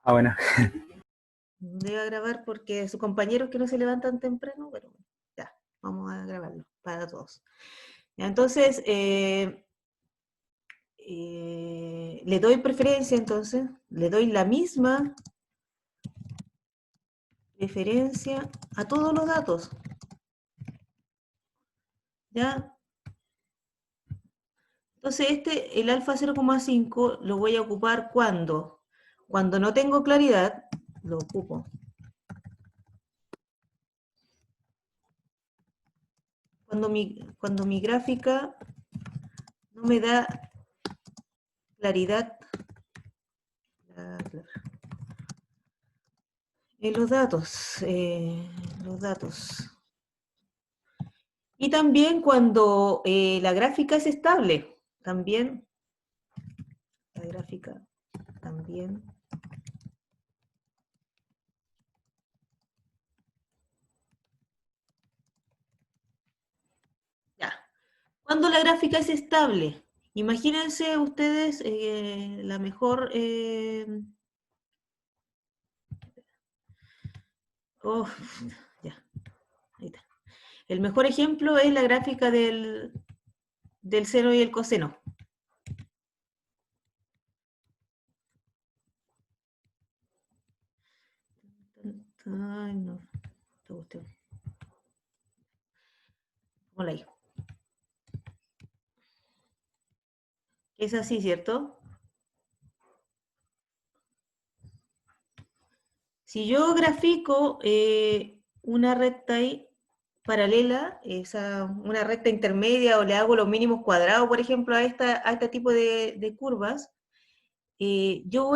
Ah, bueno. Debe grabar porque sus compañeros que no se levantan temprano, pero ya, vamos a grabarlo para todos. Ya, entonces, le doy preferencia, entonces, le doy la misma preferencia a todos los datos. ¿Ya? Entonces, el alfa 0,5 lo voy a ocupar cuando. Cuando no tengo claridad, lo ocupo. Cuando mi gráfica no me da claridad en los datos. Y también cuando la gráfica es estable. También la gráfica también. Ya. Cuando la gráfica es estable, imagínense ustedes la mejor... ya, ahí está. El mejor ejemplo es la gráfica del seno y el coseno. Ay, no, te gustó. Hola ahí. Es así, ¿cierto? Si yo grafico una recta ahí paralela, una recta intermedia, o le hago los mínimos cuadrados, por ejemplo, a este tipo de curvas, yo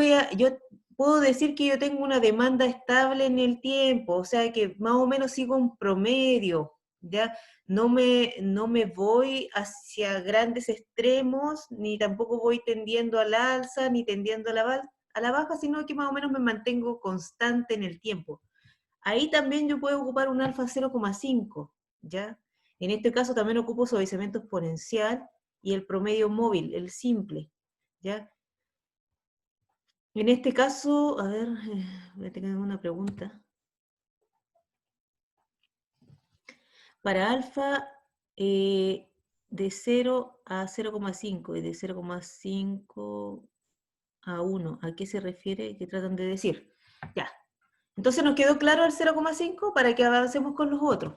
puedo decir que yo tengo una demanda estable en el tiempo, o sea que más o menos sigo un promedio, ¿ya? No me voy hacia grandes extremos, ni tampoco voy tendiendo al alza, ni tendiendo a la baja, sino que más o menos me mantengo constante en el tiempo. Ahí también yo puedo ocupar un alfa 0,5, ¿ya? En este caso también ocupo suavizamiento exponencial y el promedio móvil, el simple, ¿ya? En este caso, a ver, voy a tener una pregunta. Para alfa, de 0 a 0,5 y de 0,5 a 1, ¿a qué se refiere? ¿Qué tratan de decir? Ya. Entonces nos quedó claro el 0,5 para que avancemos con los otros.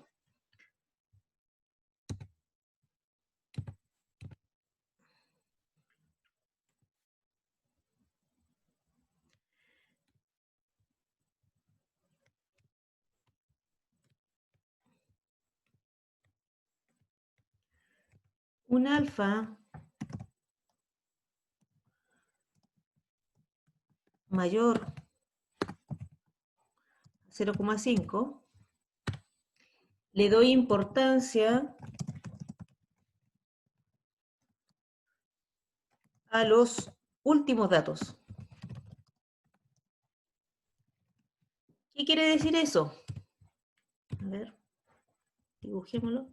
Un alfa mayor a 0,5, le doy importancia a los últimos datos. ¿Qué quiere decir eso? A ver, dibujémoslo.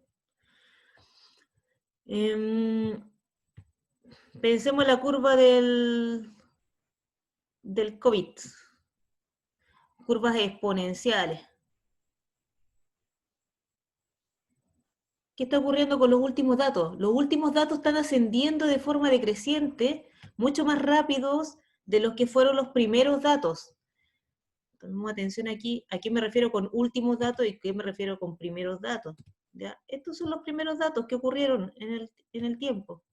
Pensemos en la curva del COVID. Curvas exponenciales. ¿Qué está ocurriendo con los últimos datos? Los últimos datos están ascendiendo de forma decreciente, mucho más rápidos de los que fueron los primeros datos. Tomemos atención aquí, ¿a qué me refiero con últimos datos y a qué me refiero con primeros datos? ¿Ya? Estos son los primeros datos que ocurrieron en el tiempo.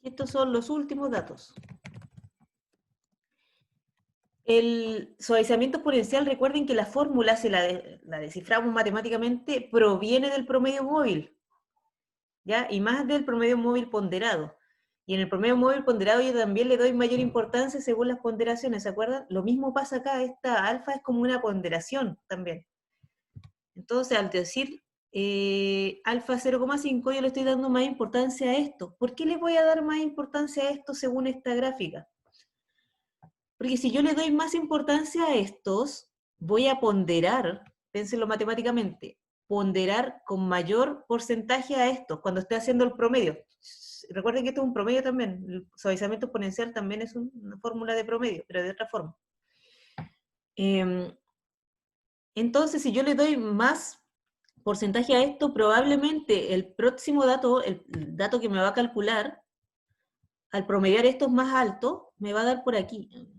Estos son los últimos datos. El suavizamiento exponencial, recuerden que la fórmula, si la desciframos matemáticamente, proviene del promedio móvil, ¿ya? Y más del promedio móvil ponderado. Y en el promedio móvil ponderado yo también le doy mayor importancia según las ponderaciones, ¿se acuerdan? Lo mismo pasa acá, esta alfa es como una ponderación también. Entonces, al decir alfa 0,5, yo le estoy dando más importancia a esto. ¿Por qué le voy a dar más importancia a esto según esta gráfica? Porque si yo le doy más importancia a estos, voy a ponderar, pénsenlo matemáticamente, ponderar con mayor porcentaje a estos cuando esté haciendo el promedio. Recuerden que esto es un promedio también, el suavizamiento exponencial también es una fórmula de promedio, pero de otra forma. Entonces, si yo le doy más porcentaje a esto, probablemente el próximo dato, el dato que me va a calcular, al promediar estos más altos, me va a dar por aquí.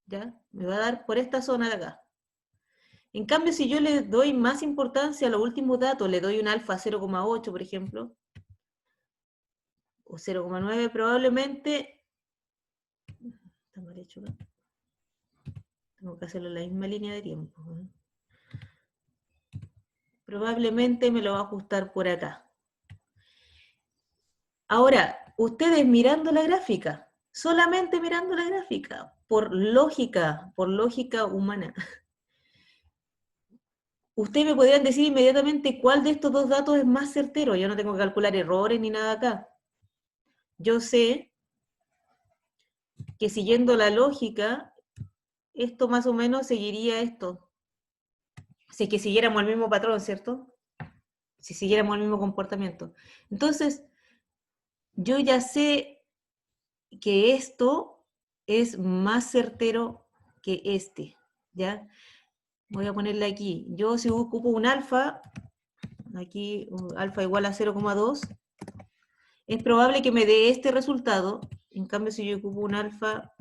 ¿Ya? Me va a dar por esta zona de acá. En cambio, si yo le doy más importancia a los últimos datos, le doy un alfa 0,8, por ejemplo, o 0,9, probablemente, está mal hecho, ¿no? Tengo que hacerlo en la misma línea de tiempo, ¿no? Probablemente me lo va a ajustar por acá. Ahora, ustedes mirando la gráfica, solamente mirando la gráfica, por lógica humana, ustedes me podrían decir inmediatamente cuál de estos dos datos es más certero. Yo no tengo que calcular errores ni nada acá. Yo sé que siguiendo la lógica, esto más o menos seguiría esto. Si es que siguiéramos el mismo patrón, ¿cierto? Si siguiéramos el mismo comportamiento. Entonces, yo ya sé que esto es más certero que este, ¿ya? Voy a ponerle aquí. Yo si ocupo un alfa, aquí alfa igual a 0,2, es probable que me dé este resultado. En cambio, si yo ocupo un alfa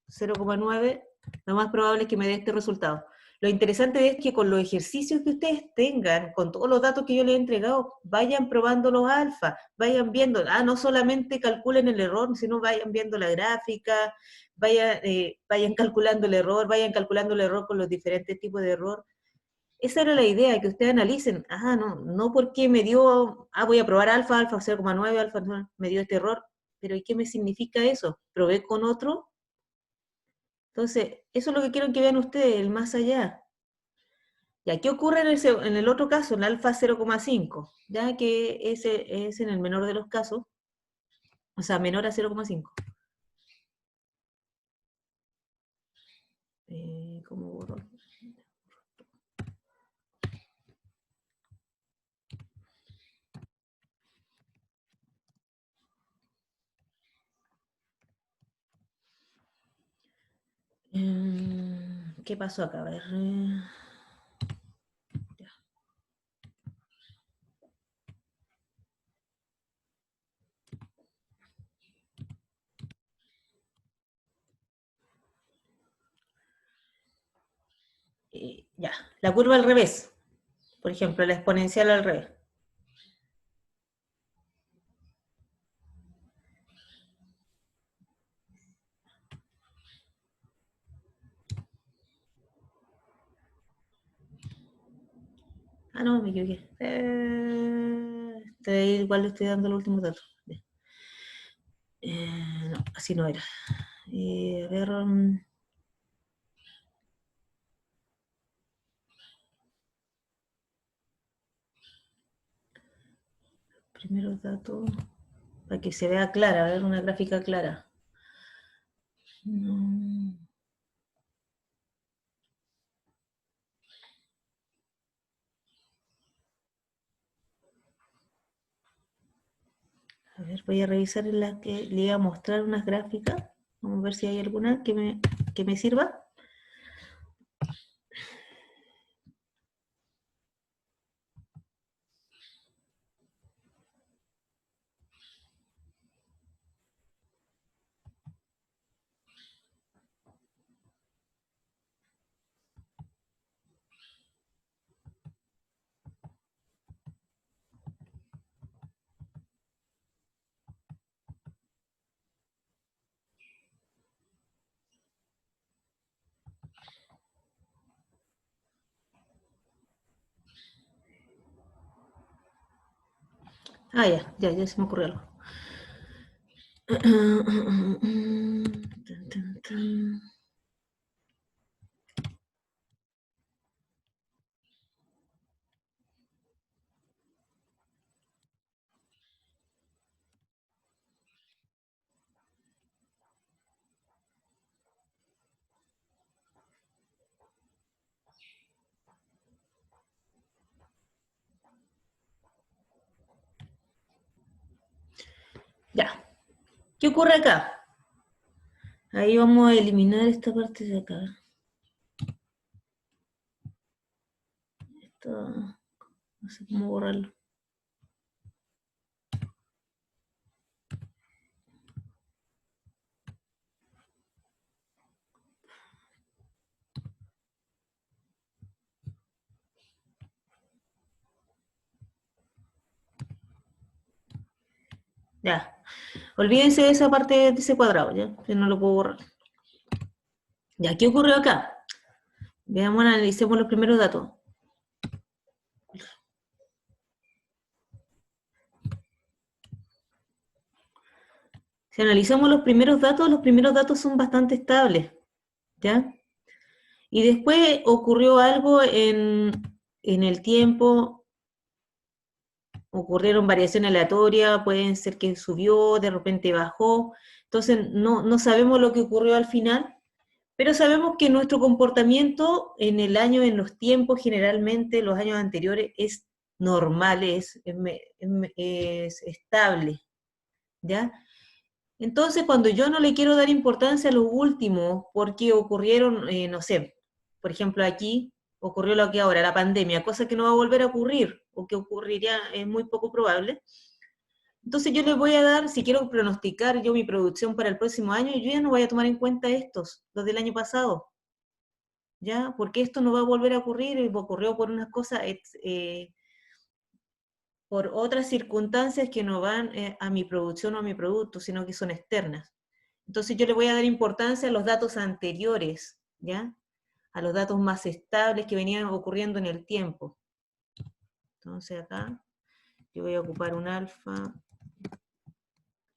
0,9, lo más probable es que me dé este resultado. Lo interesante es que con los ejercicios que ustedes tengan, con todos los datos que yo les he entregado, vayan probando los alfa, vayan viendo, no solamente calculen el error, sino vayan viendo la gráfica, vayan calculando el error, vayan calculando el error con los diferentes tipos de error. Esa era la idea, que ustedes analicen, no porque me dio, voy a probar alfa, alfa 0,9, alfa, no, me dio este error, pero ¿y qué me significa eso? ¿Probé con otro? Entonces, eso es lo que quiero que vean ustedes, el más allá. ¿Ya qué ocurre en el otro caso, en el alfa 0,5? Ya que ese es en el menor de los casos, o sea, menor a 0,5. ¿Cómo borro? ¿Qué pasó acá? A ver. Ya, la curva al revés. Por ejemplo, la exponencial al revés. No, me equivoqué. Igual le estoy dando los últimos datos. No, así no era. A ver. Primeros datos. Para que se vea clara, a ver, una gráfica clara. No. A ver, voy a revisar en la que le iba a mostrar unas gráficas. Vamos a ver si hay alguna que me sirva. Ya se me ocurrió algo. ¿Qué ocurre acá? Ahí vamos a eliminar esta parte de acá. Esto, no sé cómo borrarlo. Ya. Olvídense de esa parte de ese cuadrado, ¿ya? Que no lo puedo borrar. Ya, ¿qué ocurrió acá? Veamos, analicemos los primeros datos. Si analizamos los primeros datos son bastante estables, ¿ya? Y después ocurrió algo en el tiempo, ocurrieron variaciones aleatorias, pueden ser que subió, de repente bajó, entonces no sabemos lo que ocurrió al final, pero sabemos que nuestro comportamiento en el año, en los tiempos, generalmente los años anteriores, es normal, es estable, ¿ya? Entonces, cuando yo no le quiero dar importancia a los últimos, porque ocurrieron, no sé, por ejemplo aquí ocurrió lo que ahora, la pandemia, cosa que no va a volver a ocurrir, o que ocurriría, es muy poco probable. Entonces yo le voy a dar, si quiero pronosticar yo mi producción para el próximo año, yo ya no voy a tomar en cuenta estos, los del año pasado, ¿ya? Porque esto no va a volver a ocurrir, ocurrió por unas cosas, por otras circunstancias que no van a mi producción o a mi producto, sino que son externas. Entonces yo le voy a dar importancia a los datos anteriores, ¿ya? A los datos más estables que venían ocurriendo en el tiempo. Entonces acá yo voy a ocupar un alfa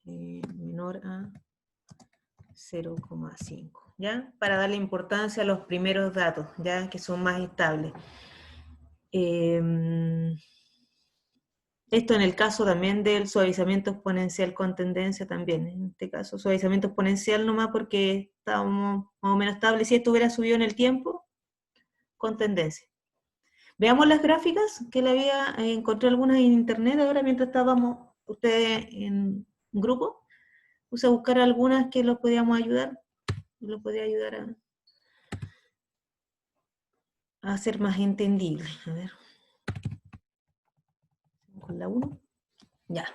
menor a 0,5, ¿ya? Para darle importancia a los primeros datos, ¿ya? Que son más estables. Esto en el caso también del suavizamiento exponencial con tendencia también. En este caso, suavizamiento exponencial nomás porque estábamos más o menos estables. Si esto hubiera subido en el tiempo, con tendencia. Veamos las gráficas, que le había, encontré algunas en internet ahora mientras estábamos ustedes en grupo. Puse a buscar algunas que los podíamos ayudar, los podía ayudar a hacer más entendible. A ver. Con la 1. Ya.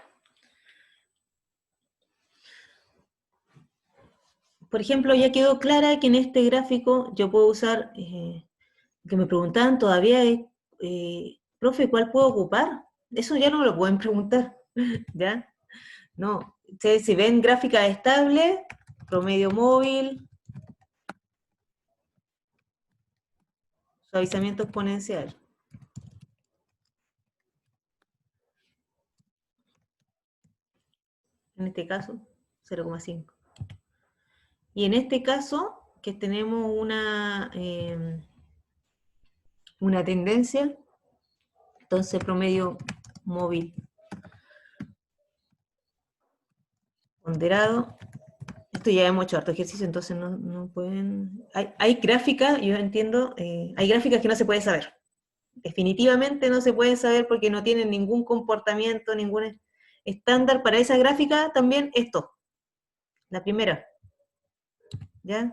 Por ejemplo, ya quedó clara que en este gráfico yo puedo usar, que me preguntaban todavía es, profe, ¿cuál puedo ocupar? Eso ya no me lo pueden preguntar, ¿ya? No, si ven gráfica estable, promedio móvil, suavizamiento exponencial. En este caso, 0,5. Y en este caso, que tenemos una tendencia, entonces promedio móvil ponderado. Esto ya hemos hecho harto ejercicio, entonces no pueden... Hay gráficas, yo entiendo, hay gráficas que no se puede saber. Definitivamente no se puede saber porque no tienen ningún comportamiento, ningún estándar. Para esa gráfica también esto, la primera, ¿ya?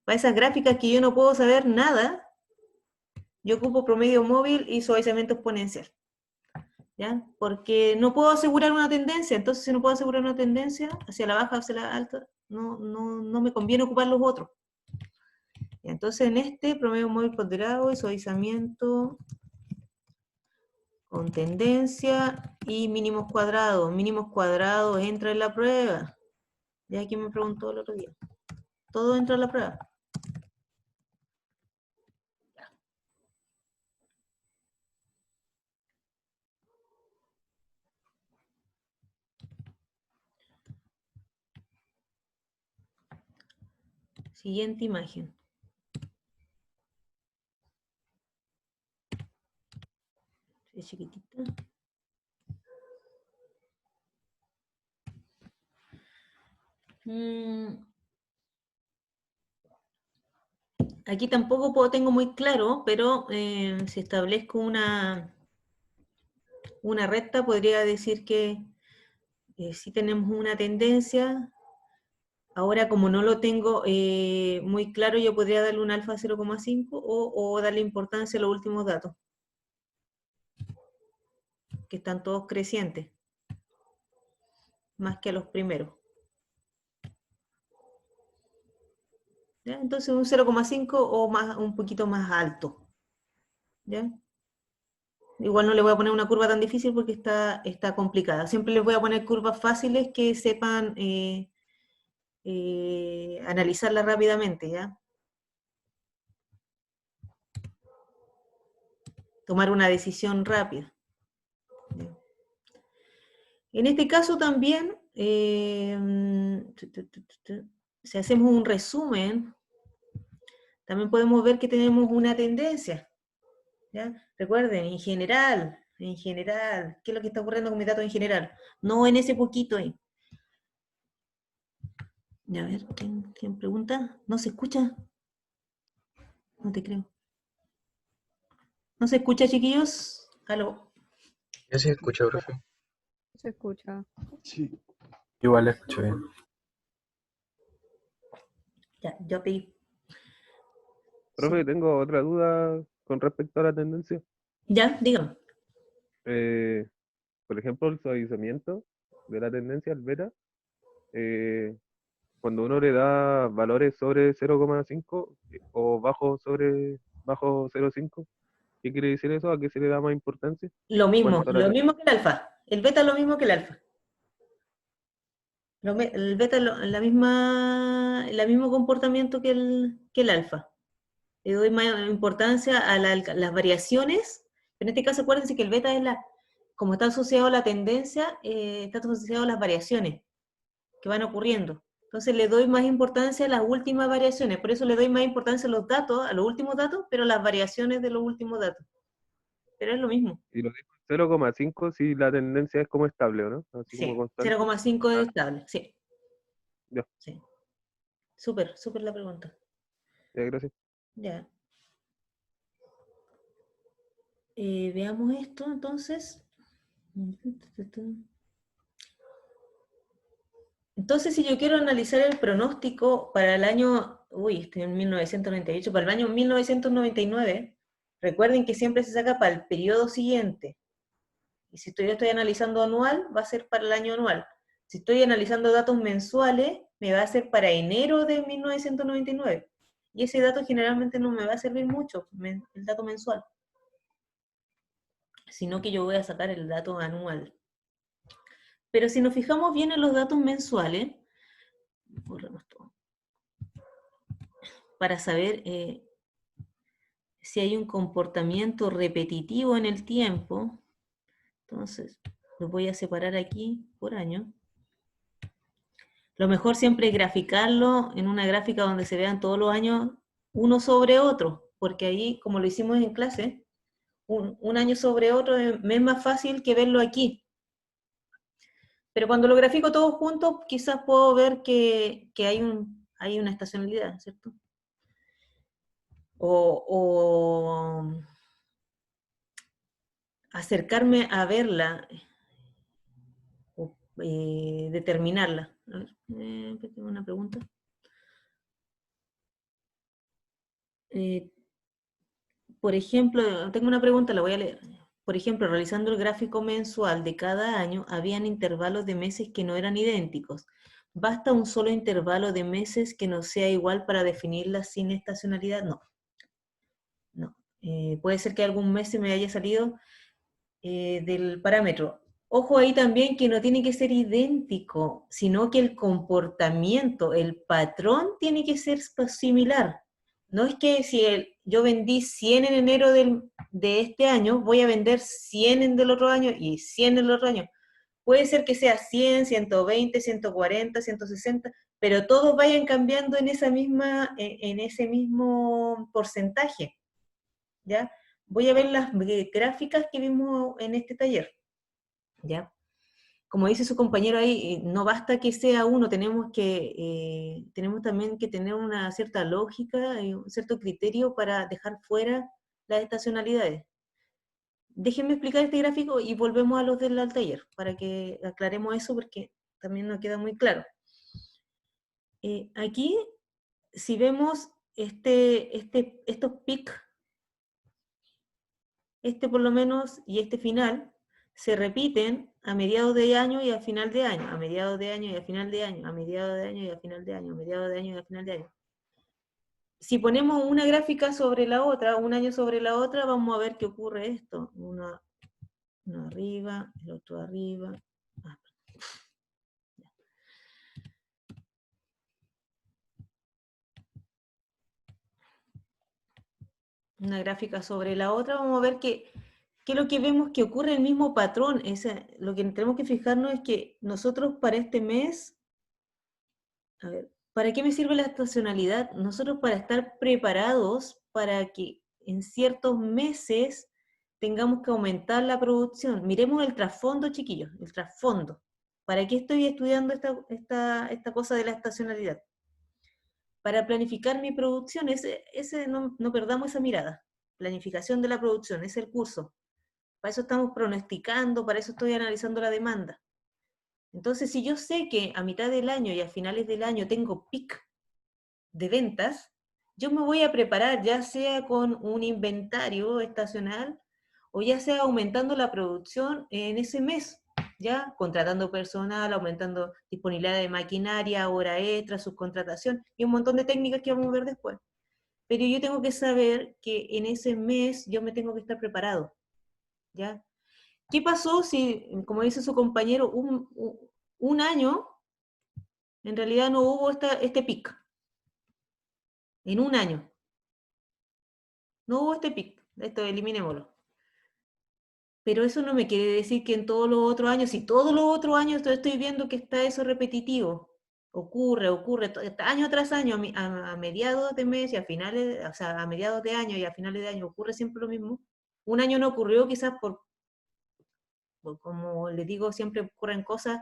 Para esas gráficas que yo no puedo saber nada, yo ocupo promedio móvil y suavizamiento exponencial, ¿ya? Porque no puedo asegurar una tendencia, entonces si no puedo asegurar una tendencia, hacia la baja, hacia la alta, no me conviene ocupar los otros. Entonces en este, promedio móvil ponderado y suavizamiento con tendencia y mínimos cuadrados. Mínimos cuadrados entra en la prueba. Ya aquí me preguntó el otro día. Todo entra en la prueba. Siguiente imagen. Es chiquitita. Aquí tampoco tengo muy claro, pero si establezco una recta, podría decir que si tenemos una tendencia, Ahora, como no lo tengo muy claro, yo podría darle un alfa 0,5 o darle importancia a los últimos datos, que están todos crecientes, más que a los primeros. ¿Ya? Entonces un 0,5 o más, un poquito más alto. ¿Ya? Igual no le voy a poner una curva tan difícil porque está complicada. Siempre les voy a poner curvas fáciles que sepan analizarla rápidamente, ¿ya? Tomar una decisión rápida. ¿Ya? En este caso también, si hacemos un resumen, también podemos ver que tenemos una tendencia. ¿Ya? Recuerden, en general, ¿qué es lo que está ocurriendo con mis datos en general? No en ese poquito ahí. A ver, ¿quién pregunta? ¿No se escucha? No te creo. ¿No se escucha, chiquillos? ¿Aló? Yo sí escucho, profe. Se escucha. Sí. Igual la escucho bien. Ya, yo pedí. Profe, tengo otra duda con respecto a la tendencia. Ya, dígame. Eh, por ejemplo, el suavizamiento de la tendencia al beta, eh, cuando uno le da valores sobre 0,5 o bajo 0,5, ¿qué quiere decir eso? ¿A qué se le da más importancia? Lo En mismo, cuanto a la lo mismo que el alfa. El beta es lo mismo que el alfa. El beta es el mismo comportamiento que el alfa. Le doy más importancia a las variaciones, pero en este caso acuérdense que el beta es como está asociado a la tendencia, está asociado a las variaciones que van ocurriendo. Entonces le doy más importancia a las últimas variaciones, por eso le doy más importancia a los datos, a los últimos datos, pero a las variaciones de los últimos datos. Pero es lo mismo. Y lo digo en 0,5 si la tendencia es como estable, ¿o no? Así como Sí, constante. 0,5 Ah, es estable, sí. ya, Sí. Súper, súper la pregunta. ya, gracias. Ya. Veamos esto entonces. Entonces, si yo quiero analizar el pronóstico para el año, estoy en 1998, para el año 1999, recuerden que siempre se saca para el periodo siguiente. Y si yo estoy analizando anual, va a ser para el año anual. Si estoy analizando datos mensuales, me va a ser para enero de 1999. Y ese dato generalmente no me va a servir mucho, el dato mensual, sino que yo voy a sacar el dato anual. Pero si nos fijamos bien en los datos mensuales, borremos todo, para saber si hay un comportamiento repetitivo en el tiempo, entonces lo voy a separar aquí por año. Lo mejor siempre es graficarlo en una gráfica donde se vean todos los años uno sobre otro, porque ahí, como lo hicimos en clase, un año sobre otro me es más fácil que verlo aquí. Pero cuando lo grafico todos juntos, quizás puedo ver que hay una estacionalidad, ¿cierto? O acercarme a verla, o determinarla. A ver, tengo una pregunta. Por ejemplo, tengo una pregunta, la voy a leer. Por ejemplo, realizando el gráfico mensual de cada año, habían intervalos de meses que no eran idénticos. ¿Basta un solo intervalo de meses que no sea igual para definirla sin estacionalidad? No. No. Puede ser que algún mes se me haya salido del parámetro. Ojo ahí también que no tiene que ser idéntico, sino que el comportamiento, el patrón tiene que ser similar. No es que si yo vendí 100 en enero de este año, voy a vender 100 en del otro año y 100 en el otro año. Puede ser que sea 100, 120, 140, 160, pero todos vayan cambiando en en ese mismo porcentaje, ¿ya? Voy a ver las gráficas que vimos en este taller, ¿ya? Como dice su compañero ahí, no basta que sea uno, tenemos también que tener una cierta lógica y un cierto criterio para dejar fuera las estacionalidades. Déjenme explicar este gráfico y volvemos a los del taller, para que aclaremos eso porque también no queda muy claro. Aquí, si vemos estos pics, este por lo menos y este final, se repiten a mediados de año y a final de año, a mediados de año y a final de año, a mediados de año y a final de año, a mediados de año y a final de año. Si ponemos una gráfica sobre la otra, un año sobre la otra, vamos a ver qué ocurre esto. Uno arriba, el otro arriba. Una gráfica sobre la otra, vamos a ver que es lo que vemos que ocurre el mismo patrón. Lo que tenemos que fijarnos es que nosotros para este mes, a ver, ¿para qué me sirve la estacionalidad? Nosotros para estar preparados para que en ciertos meses tengamos que aumentar la producción. Miremos el trasfondo, chiquillos, el trasfondo. ¿Para qué estoy estudiando esta cosa de la estacionalidad? Para planificar mi producción, no perdamos esa mirada. Planificación de la producción, es el curso. Para eso estamos pronosticando, para eso estoy analizando la demanda. Entonces, si yo sé que a mitad del año y a finales del año tengo pic de ventas, yo me voy a preparar, ya sea con un inventario estacional o ya sea aumentando la producción en ese mes, ya contratando personal, aumentando disponibilidad de maquinaria, hora extra, subcontratación y un montón de técnicas que vamos a ver después. Pero yo tengo que saber que en ese mes yo me tengo que estar preparado, ¿ya? ¿Qué pasó si, como dice su compañero, un año en realidad no hubo este pic? En un año. No hubo este pic. Esto eliminémoslo. Pero eso no me quiere decir que en todos los otros años, si todos los otros años estoy viendo que está eso repetitivo, ocurre, año tras año, a mediados de mes y a finales, o sea, a mediados de año y a finales de año ocurre siempre lo mismo. Un año no ocurrió quizás por como les digo, siempre ocurren cosas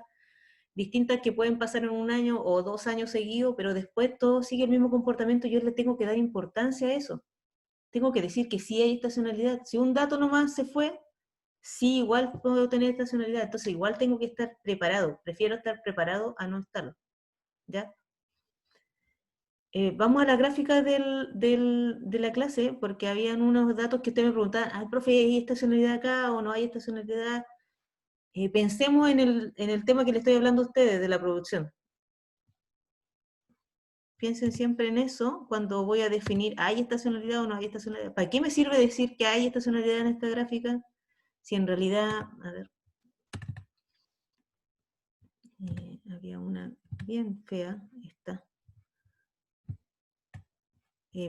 distintas que pueden pasar en un año o 2 años seguidos, pero después todo sigue el mismo comportamiento, yo le tengo que dar importancia a eso. Tengo que decir que sí hay estacionalidad. Si un dato nomás se fue, sí, igual puedo tener estacionalidad, entonces igual tengo que estar preparado. Prefiero estar preparado a no estarlo. ¿Ya? Vamos a la gráfica de la clase, porque habían unos datos que usted me preguntaba, profe, ¿hay estacionalidad acá o no hay estacionalidad? Pensemos en el tema que le estoy hablando a ustedes, de la producción. Piensen siempre en eso cuando voy a definir, ¿hay estacionalidad o no hay estacionalidad? ¿Para qué me sirve decir que hay estacionalidad en esta gráfica? Si en realidad, a ver, había una bien fea, esta.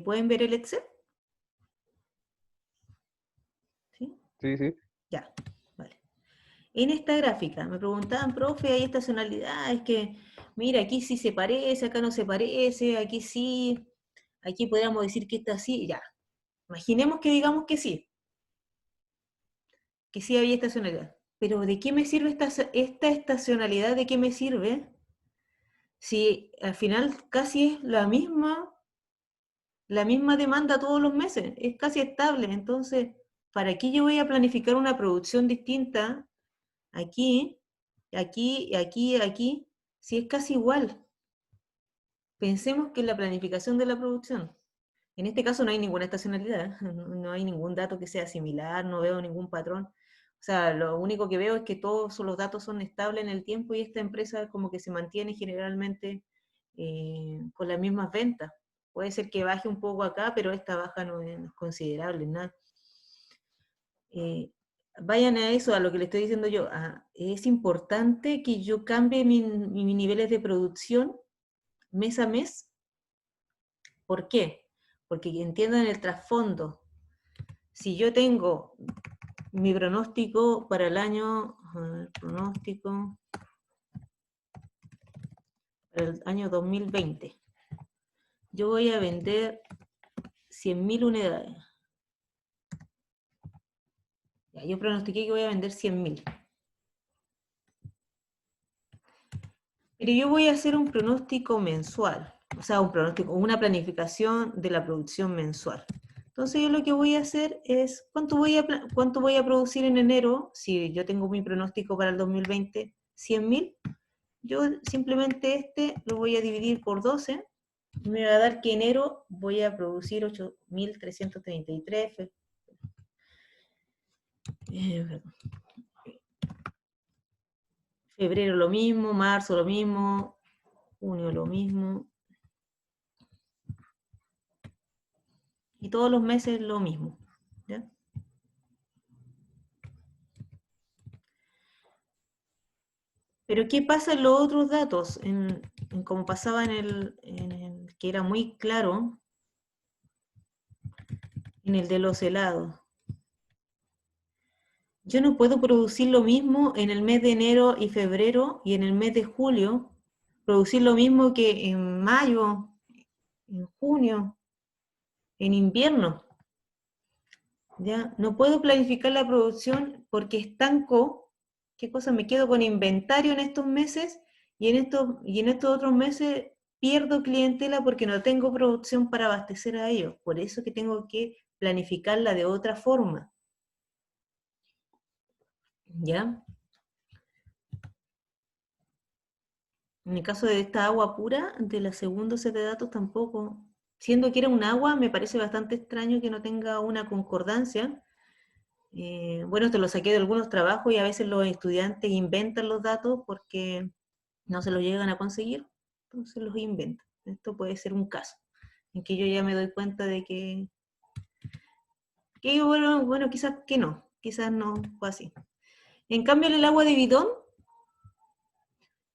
¿Pueden ver el Excel? ¿Sí? Sí, sí. Ya, vale. En esta gráfica me preguntaban, profe, ¿hay estacionalidad? Es que, mira, aquí sí se parece, acá no se parece, aquí sí, aquí podríamos decir que está así, ya. Imaginemos que digamos que sí había estacionalidad. Pero ¿de qué me sirve esta estacionalidad? ¿De qué me sirve? Si al final casi es la misma demanda todos los meses, es casi estable. Entonces, ¿para qué yo voy a planificar una producción distinta aquí, aquí, si es casi igual? Pensemos que en la planificación de la producción, en este caso no hay ninguna estacionalidad, no hay ningún dato que sea similar, no veo ningún patrón. O sea, lo único que veo es que todos los datos son estables en el tiempo y esta empresa como que se mantiene generalmente con las mismas ventas. Puede ser que baje un poco acá, pero esta baja no es considerable, nada. Vayan a eso, a lo que le estoy diciendo yo. Es importante que yo cambie mis niveles de producción mes a mes. ¿Por qué? Porque entiendan el trasfondo. Si yo tengo mi pronóstico para el año, pronóstico para el año 2020, yo voy a vender 100.000 unidades. Ya, yo pronostiqué que voy a vender 100.000. Pero yo voy a hacer un pronóstico mensual, o sea, una planificación de la producción mensual. Entonces yo lo que voy a hacer es, ¿cuánto voy a producir en enero? Si yo tengo mi pronóstico para el 2020, 100.000, Yo simplemente este lo voy a dividir por 12, me va a dar que enero voy a producir 8.333, febrero lo mismo, marzo lo mismo, junio lo mismo, y todos los meses lo mismo, ¿ya? Pero ¿qué pasa en los otros datos? Como pasaba en el que era muy claro, en el de los helados. Yo no puedo producir lo mismo en el mes de enero y febrero y en el mes de julio, producir lo mismo que en mayo, en junio, en invierno. ¿Ya? No puedo planificar la producción porque estanco, ¿qué cosa? Me quedo con inventario en estos meses y en estos otros meses pierdo clientela porque no tengo producción para abastecer a ellos. Por eso que tengo que planificarla de otra forma. ¿Ya? En el caso de esta agua pura, de la segunda set de datos tampoco. Siendo que era un agua, me parece bastante extraño que no tenga una concordancia. Bueno, esto lo saqué de algunos trabajos y a veces los estudiantes inventan los datos porque no se los llegan a conseguir, entonces los inventan. Esto puede ser un caso en que yo ya me doy cuenta de que bueno, quizás no fue así. En cambio, en el agua de bidón,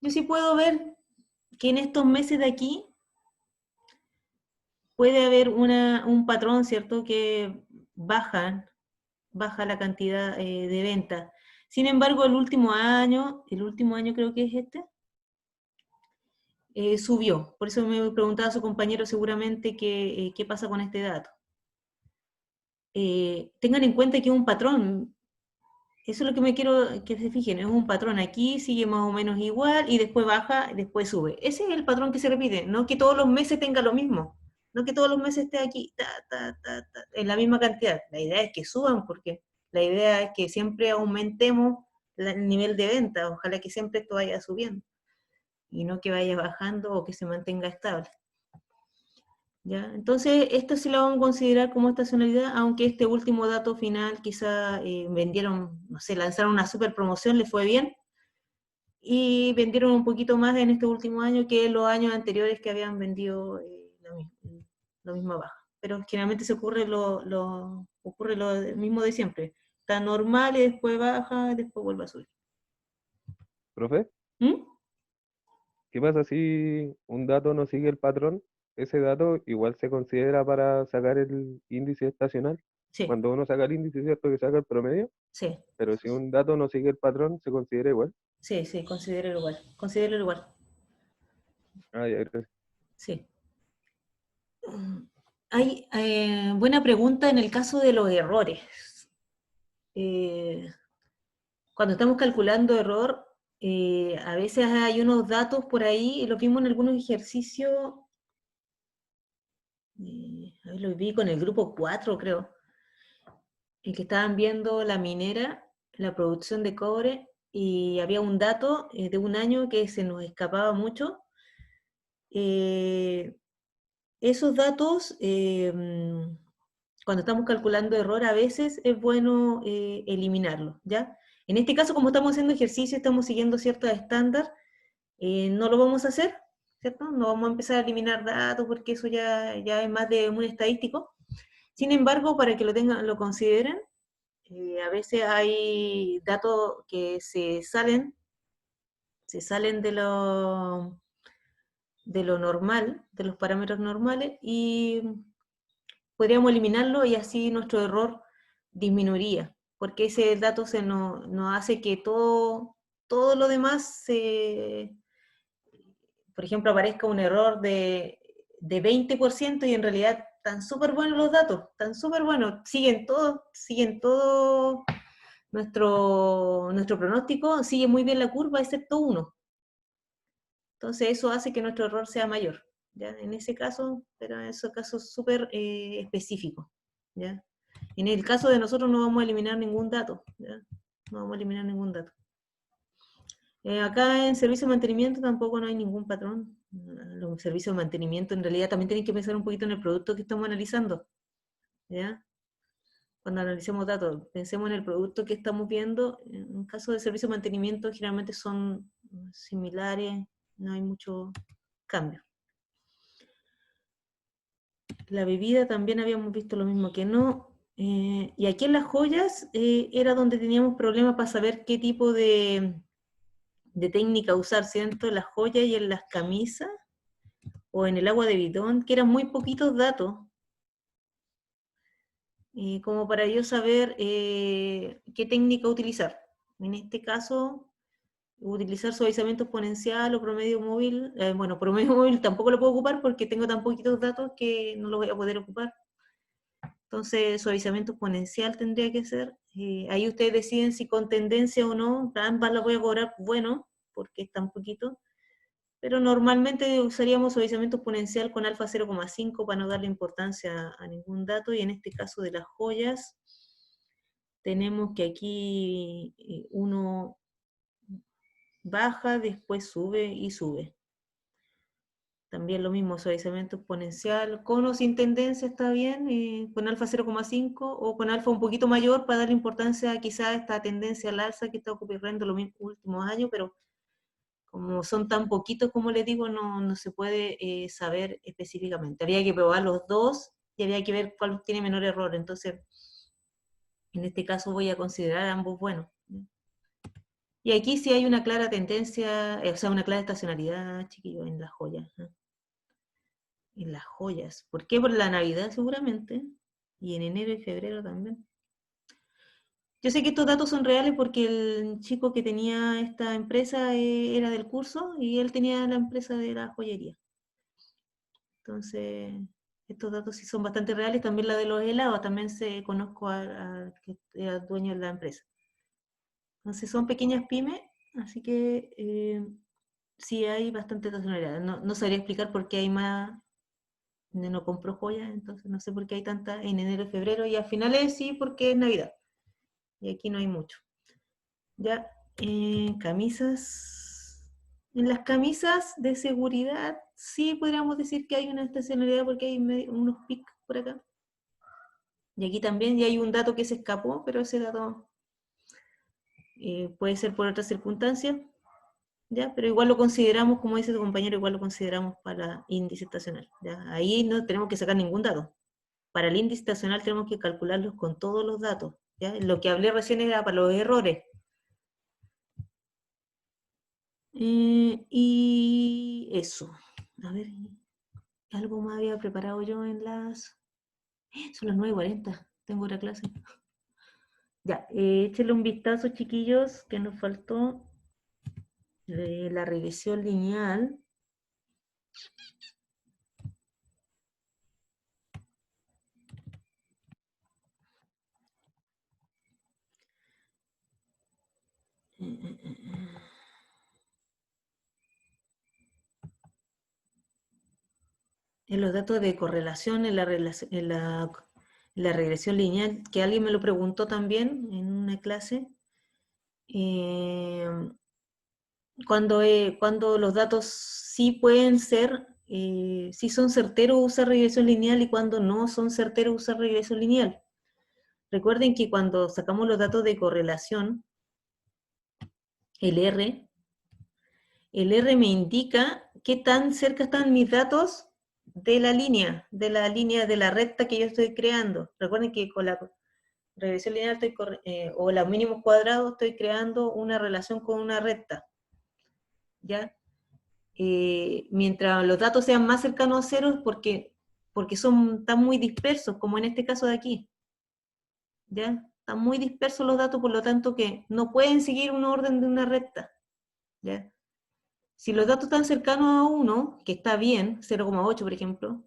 yo sí puedo ver que en estos meses de aquí puede haber un patrón, ¿cierto?, que baja la cantidad de ventas. Sin embargo, el último año creo que es este, subió. Por eso me preguntaba a su compañero seguramente qué pasa con este dato. Tengan en cuenta que es un patrón. Eso es lo que me quiero que se fijen, es un patrón. Aquí sigue más o menos igual y después baja, y después sube. Ese es el patrón que se repite, no que todos los meses tenga lo mismo. No que todos los meses esté aquí en la misma cantidad. La idea es que suban porque la idea es que siempre aumentemos el nivel de venta. Ojalá que siempre esto vaya subiendo y no que vaya bajando o que se mantenga estable. ¿Ya? Entonces, esto sí lo vamos a considerar como estacionalidad, aunque este último dato final quizá vendieron, no sé, lanzaron una super promoción, le fue bien, y vendieron un poquito más en este último año que los años anteriores que habían vendido lo mismo baja. Pero generalmente se ocurre ocurre lo mismo de siempre. Está normal y después baja y después vuelve a subir. ¿Profe? ¿Mm? ¿Qué pasa si un dato no sigue el patrón? Ese dato igual se considera para sacar el índice estacional. Sí, Cuando uno saca el índice, ¿cierto? Que saca el promedio, sí, pero si un dato no sigue el patrón, se considera igual. sí, considero igual. Considero igual, Ah, ya, gracias. sí. Hay buena pregunta en el caso de los errores. Cuando estamos calculando error, a veces hay unos datos por ahí, lo vimos en algunos ejercicios, a ver, lo vi con el grupo 4, creo, en que estaban viendo la minera, la producción de cobre, y había un dato de un año que se nos escapaba mucho. Esos datos, cuando estamos calculando error, a veces es bueno eliminarlos, ¿ya? En este caso, como estamos haciendo ejercicio, estamos siguiendo ciertos estándares, no lo vamos a hacer, ¿cierto? No vamos a empezar a eliminar datos porque eso ya es más de un estadístico. Sin embargo, para que lo consideren, a veces hay datos que se salen de lo normal, de los parámetros normales, y podríamos eliminarlo y así nuestro error disminuiría, porque ese dato nos hace que todo lo demás, por ejemplo, aparezca un error de 20% y en realidad están súper buenos los datos, están súper buenos, siguen todo nuestro pronóstico, sigue muy bien la curva, excepto uno. Entonces eso hace que nuestro error sea mayor, ¿ya? En ese caso, pero en esos casos súper específicos, ¿ya? En el caso de nosotros no vamos a eliminar ningún dato, ¿ya? No vamos a eliminar ningún dato. Acá en servicio de mantenimiento tampoco no hay ningún patrón. Los servicios de mantenimiento en realidad también tienen que pensar un poquito en el producto que estamos analizando, ¿ya? Cuando analicemos datos, pensemos en el producto que estamos viendo. En caso de servicio de mantenimiento generalmente son similares, no hay mucho cambio. La bebida también habíamos visto lo mismo que no. Y aquí en las joyas era donde teníamos problemas para saber qué tipo de técnica usar, ¿cierto? En las joyas y en las camisas, o en el agua de bidón, que eran muy poquitos datos, como para yo saber qué técnica utilizar. En este caso, utilizar suavizamiento exponencial o promedio móvil. Bueno, promedio móvil tampoco lo puedo ocupar porque tengo tan poquitos datos que no lo voy a poder ocupar. Entonces, suavizamiento exponencial tendría que ser. Ahí ustedes deciden si con tendencia o no. Ambas las voy a cobrar bueno, porque es tan poquito. Pero normalmente usaríamos suavizamiento exponencial con alfa 0,5 para no darle importancia a ningún dato, y en este caso de las joyas, tenemos que aquí uno baja, después sube y sube. También lo mismo, suavizamiento exponencial, con o sin tendencia está bien, con alfa 0,5 o con alfa un poquito mayor para darle importancia a quizá esta tendencia al alza que está ocurriendo los últimos años, pero como son tan poquitos, como les digo, no se puede saber específicamente. Habría que probar los dos y habría que ver cuál tiene menor error. Entonces, en este caso voy a considerar ambos buenos. Y aquí sí hay una clara tendencia, o sea, una clara estacionalidad, chiquillos, en las joyas. En las joyas. ¿Por qué? Por la Navidad seguramente, y en enero y febrero también. Yo sé que estos datos son reales porque el chico que tenía esta empresa era del curso y él tenía la empresa de la joyería. Entonces, estos datos sí son bastante reales. También la de los helados, también conozco a que era dueño de la empresa. Entonces son pequeñas pymes, así que sí hay bastante estacionalidad. No sabría explicar por qué hay más, no compro joyas, entonces no sé por qué hay tanta en enero y febrero, y a finales sí porque es Navidad. Y aquí no hay mucho. Ya, camisas. En las camisas de seguridad sí podríamos decir que hay una estacionalidad porque hay unos picos por acá. Y aquí también ya hay un dato que se escapó, pero ese dato puede ser por otras circunstancias, ¿ya? Pero igual lo consideramos, como dice tu compañero, igual lo consideramos para índice estacional, ¿ya? Ahí no tenemos que sacar ningún dato. Para el índice estacional tenemos que calcularlos con todos los datos, ¿ya? Lo que hablé recién era para los errores. Y eso. A ver, algo más había preparado yo en las... Son las 9:40, tengo otra clase. Ya, échenle un vistazo, chiquillos, que nos faltó la regresión lineal. En los datos de correlación, en la regresión lineal, que alguien me lo preguntó también en una clase, cuando los datos sí pueden ser, sí son certeros usar regresión lineal y cuando no son certeros usar regresión lineal. Recuerden que cuando sacamos los datos de correlación, el R me indica qué tan cerca están mis datos de la línea de la recta que yo estoy creando. Recuerden que con la regresión lineal o los mínimos cuadrados estoy creando una relación con una recta, ¿ya? Mientras los datos sean más cercanos a cero, porque están muy dispersos, como en este caso de aquí, ¿ya? Están muy dispersos los datos, por lo tanto que no pueden seguir un orden de una recta, ¿ya? Si los datos están cercanos a 1, que está bien, 0,8 por ejemplo,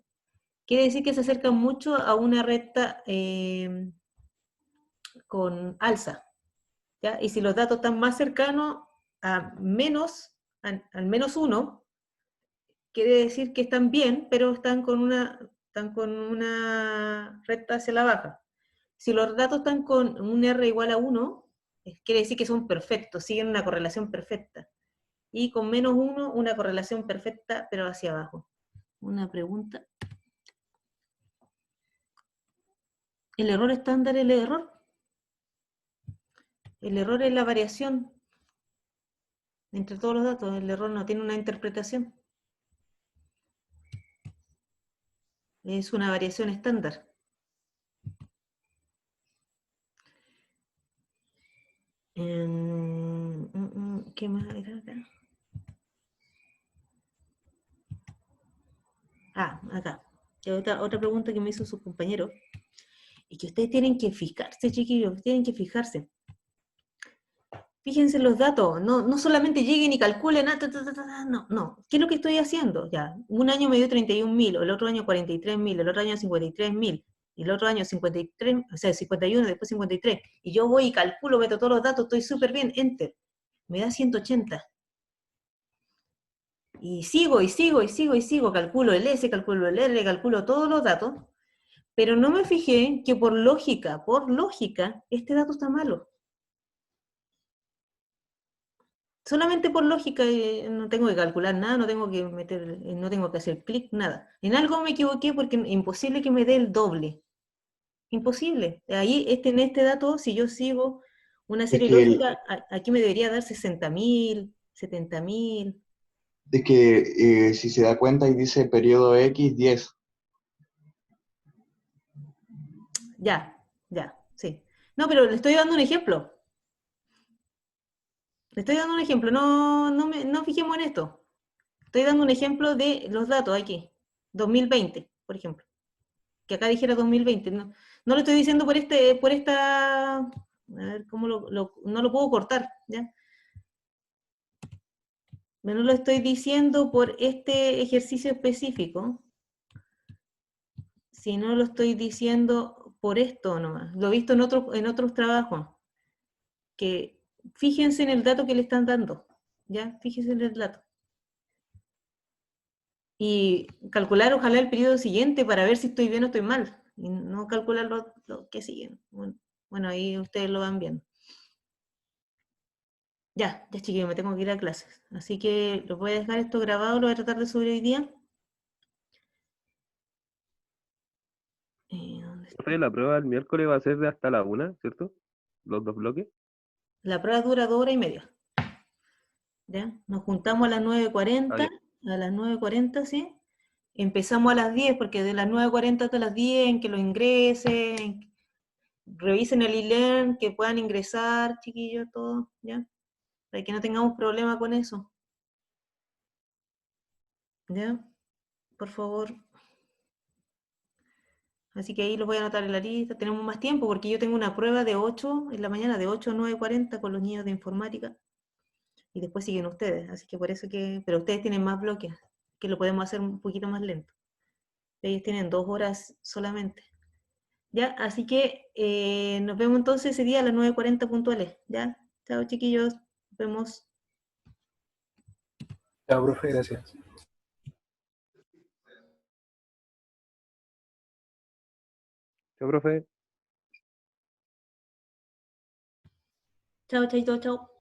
quiere decir que se acercan mucho a una recta con alza, ¿ya? Y si los datos están más cercanos a al menos 1, quiere decir que están bien, pero están con una recta hacia la baja. Si los datos están con un R igual a 1, quiere decir que son perfectos, siguen una correlación perfecta. y con -1 una correlación perfecta, pero hacia abajo. Una pregunta. ¿El error estándar es el error? El error es la variación entre todos los datos. El error no tiene una interpretación. Es una variación estándar. ¿Qué más era acá? Acá. Otra pregunta que me hizo su compañero. Y que ustedes tienen que fijarse, chiquillos, tienen que fijarse. Fíjense en los datos, no solamente lleguen y calculen, no. ¿Qué es lo que estoy haciendo? Ya, un año me dio 31.000, el otro año 43.000, el otro año 53.000, y el otro año 53, o sea, 51, después 53. Y yo voy y calculo, meto todos los datos, estoy súper bien, enter. Me da 180. Y sigo, calculo el S, calculo el R, calculo todos los datos, pero no me fijé que por lógica, este dato está malo. Solamente por lógica, no tengo que calcular nada, no tengo que meter, no tengo que hacer clic, nada. En algo me equivoqué porque es imposible que me dé el doble. Imposible. Ahí, en este dato, si yo sigo una serie que lógica, aquí me debería dar 60.000, 70.000. Es que si se da cuenta y dice periodo X, 10. Ya, sí. No, pero le estoy dando un ejemplo. No fijemos en esto. Estoy dando un ejemplo de los datos aquí. 2020, por ejemplo. Que acá dijera 2020. No lo estoy diciendo por esta... A ver, ¿cómo no lo puedo cortar? ¿Ya? No lo estoy diciendo por este ejercicio específico, sino lo estoy diciendo por esto nomás. Lo he visto en otros trabajos. Que fíjense en el dato que le están dando. ¿Ya? Fíjense en el dato. Y calcular ojalá el periodo siguiente para ver si estoy bien o estoy mal. Y no calcular lo que siguen. Bueno, ahí ustedes lo van viendo. Ya chiquillos, me tengo que ir a clases. Así que los voy a dejar esto grabado, lo voy a tratar de subir hoy día. ¿Dónde está? Profe, la prueba del miércoles va a ser de hasta la 1, ¿cierto? Los 2 bloques. La prueba dura 2 horas y media. ¿Ya? Nos juntamos a las 9:40, bien. a las 9:40, ¿sí? Empezamos a las 10, porque de las 9:40 hasta las 10, en que lo ingresen, revisen el e-learn, que puedan ingresar, chiquillos, todo, ¿ya? Para que no tengamos problema con eso. ¿Ya? Por favor. Así que ahí los voy a anotar en la lista. Tenemos más tiempo porque yo tengo una prueba de 8 en la mañana, de 8 a 9:40 con los niños de informática. Y después siguen ustedes. Así que por eso pero ustedes tienen más bloques, que lo podemos hacer un poquito más lento. Ellos tienen 2 horas solamente. ¿Ya? Así que nos vemos entonces ese día a las 9:40 puntuales. ¿Ya? Chao, chiquillos. Nos vemos. Chao, profe, gracias. Chao, profe. Chao, chaito, chao.